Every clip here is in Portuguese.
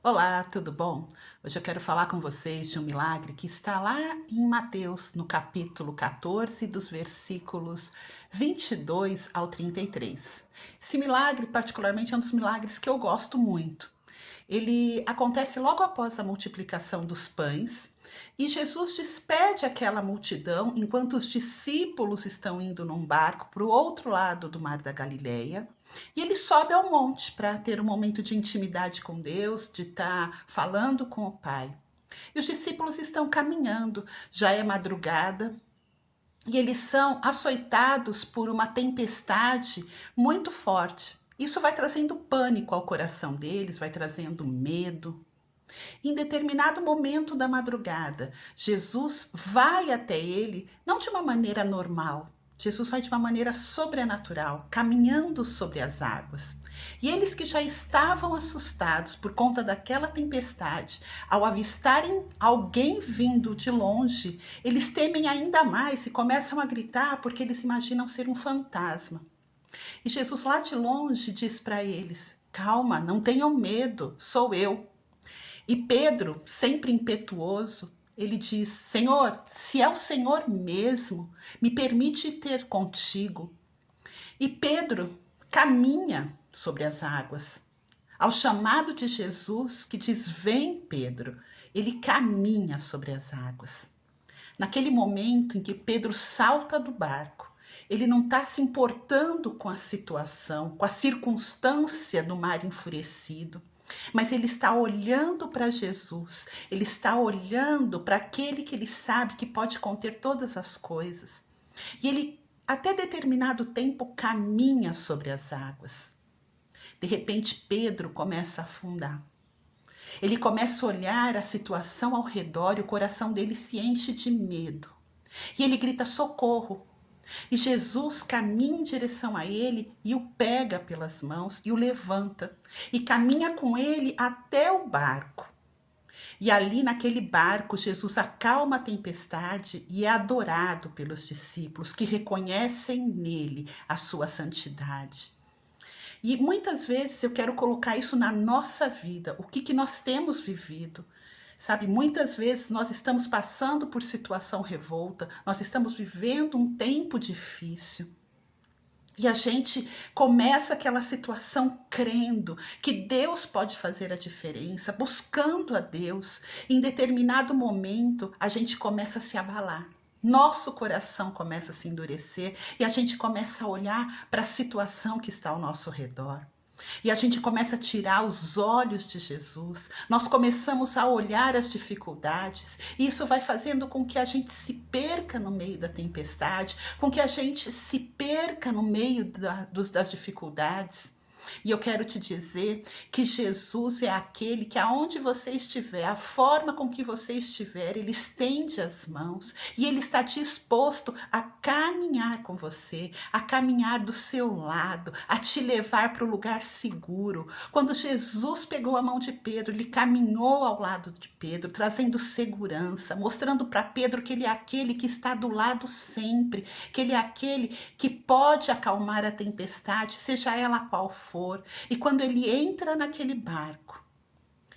Olá, tudo bom? Hoje eu quero falar com vocês de um milagre que está lá em Mateus, no capítulo 14, dos versículos 22 ao 33. Esse milagre, particularmente, é um dos milagres que eu gosto muito. Ele acontece logo após a multiplicação dos pães e Jesus despede aquela multidão enquanto os discípulos estão indo num barco para o outro lado do Mar da Galileia. E ele sobe ao monte para ter um momento de intimidade com Deus, de estar falando com o Pai. E os discípulos estão caminhando, já é madrugada, e eles são açoitados por uma tempestade muito forte. Isso vai trazendo pânico ao coração deles, vai trazendo medo. Em determinado momento da madrugada, Jesus vai até ele, não de uma maneira normal. Jesus vai de uma maneira sobrenatural, caminhando sobre as águas. E eles que já estavam assustados por conta daquela tempestade, ao avistarem alguém vindo de longe, eles temem ainda mais e começam a gritar porque eles imaginam ser um fantasma. E Jesus lá de longe diz para eles: calma, não tenham medo, sou eu. E Pedro, sempre impetuoso, ele diz: Senhor, se é o Senhor mesmo, me permite ter contigo. E Pedro caminha sobre as águas. Ao chamado de Jesus, que diz: Vem, Pedro, ele caminha sobre as águas. Naquele momento em que Pedro salta do barco, ele não está se importando com a situação, com a circunstância do mar enfurecido, mas ele está olhando para Jesus, ele está olhando para aquele que ele sabe que pode conter todas as coisas. E ele, até determinado tempo, caminha sobre as águas. De repente, Pedro começa a afundar. Ele começa a olhar a situação ao redor e o coração dele se enche de medo. E ele grita: socorro! E Jesus caminha em direção a ele e o pega pelas mãos e o levanta. E caminha com ele até o barco. E ali naquele barco, Jesus acalma a tempestade e é adorado pelos discípulos que reconhecem nele a sua santidade. E muitas vezes eu quero colocar isso na nossa vida, o que nós temos vivido. Sabe, muitas vezes nós estamos passando por situação revolta, nós estamos vivendo um tempo difícil. E a gente começa aquela situação crendo que Deus pode fazer a diferença, buscando a Deus. Em determinado momento, a gente começa a se abalar. Nosso coração começa a se endurecer e a gente começa a olhar para a situação que está ao nosso redor. E a gente começa a tirar os olhos de Jesus, nós começamos a olhar as dificuldades, e isso vai fazendo com que a gente se perca no meio da tempestade, com que a gente se perca no meio das dificuldades. E eu quero te dizer que Jesus é aquele que aonde você estiver, a forma com que você estiver, ele estende as mãos e ele está disposto a caminhar com você, a caminhar do seu lado, a te levar para o lugar seguro. Quando Jesus pegou a mão de Pedro, ele caminhou ao lado de Pedro, trazendo segurança, mostrando para Pedro que ele é aquele que está do lado sempre, que ele é aquele que pode acalmar a tempestade, seja ela qual for. E quando ele entra naquele barco,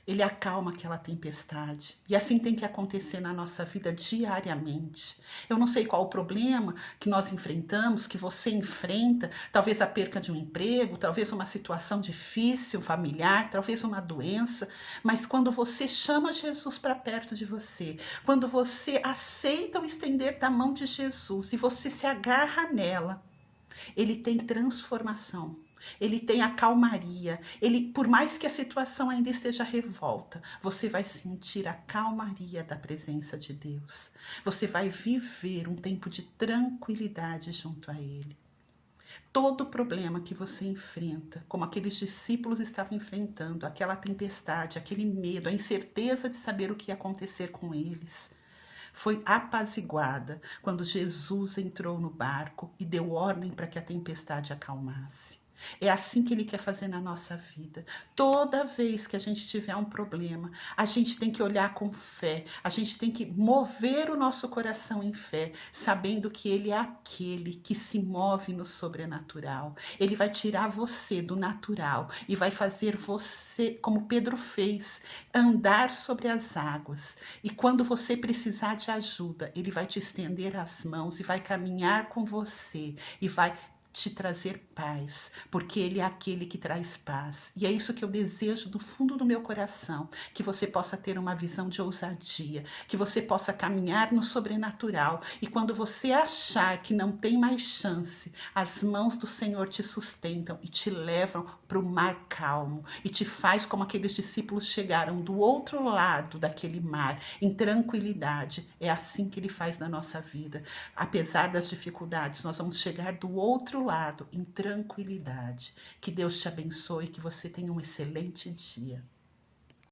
ele acalma aquela tempestade. E assim tem que acontecer na nossa vida diariamente. Eu não sei qual o problema que nós enfrentamos, que você enfrenta, talvez a perca de um emprego, talvez uma situação difícil, familiar, talvez uma doença, mas quando você chama Jesus para perto de você, quando você aceita o estender da mão de Jesus e você se agarra nela, ele tem transformação. Ele tem a calmaria. Ele, por mais que a situação ainda esteja revolta, você vai sentir a calmaria da presença de Deus. Você vai viver um tempo de tranquilidade junto a Ele. Todo problema que você enfrenta, como aqueles discípulos estavam enfrentando, aquela tempestade, aquele medo, a incerteza de saber o que ia acontecer com eles, foi apaziguada quando Jesus entrou no barco e deu ordem para que a tempestade acalmasse. É assim que Ele quer fazer na nossa vida. Toda vez que a gente tiver um problema, a gente tem que olhar com fé, a gente tem que mover o nosso coração em fé, sabendo que Ele é aquele que se move no sobrenatural. Ele vai tirar você do natural e vai fazer você, como Pedro fez, andar sobre as águas. E quando você precisar de ajuda, Ele vai te estender as mãos e vai caminhar com você e vai te trazer paz, porque Ele é aquele que traz paz. E é isso que eu desejo do fundo do meu coração, que você possa ter uma visão de ousadia, que você possa caminhar no sobrenatural, e quando você achar que não tem mais chance, as mãos do Senhor te sustentam e te levam para o mar calmo, e te faz como aqueles discípulos chegaram do outro lado daquele mar, em tranquilidade. É assim que Ele faz na nossa vida. Apesar das dificuldades, nós vamos chegar do outro lado em tranquilidade. Que Deus te abençoe e que você tenha um excelente dia.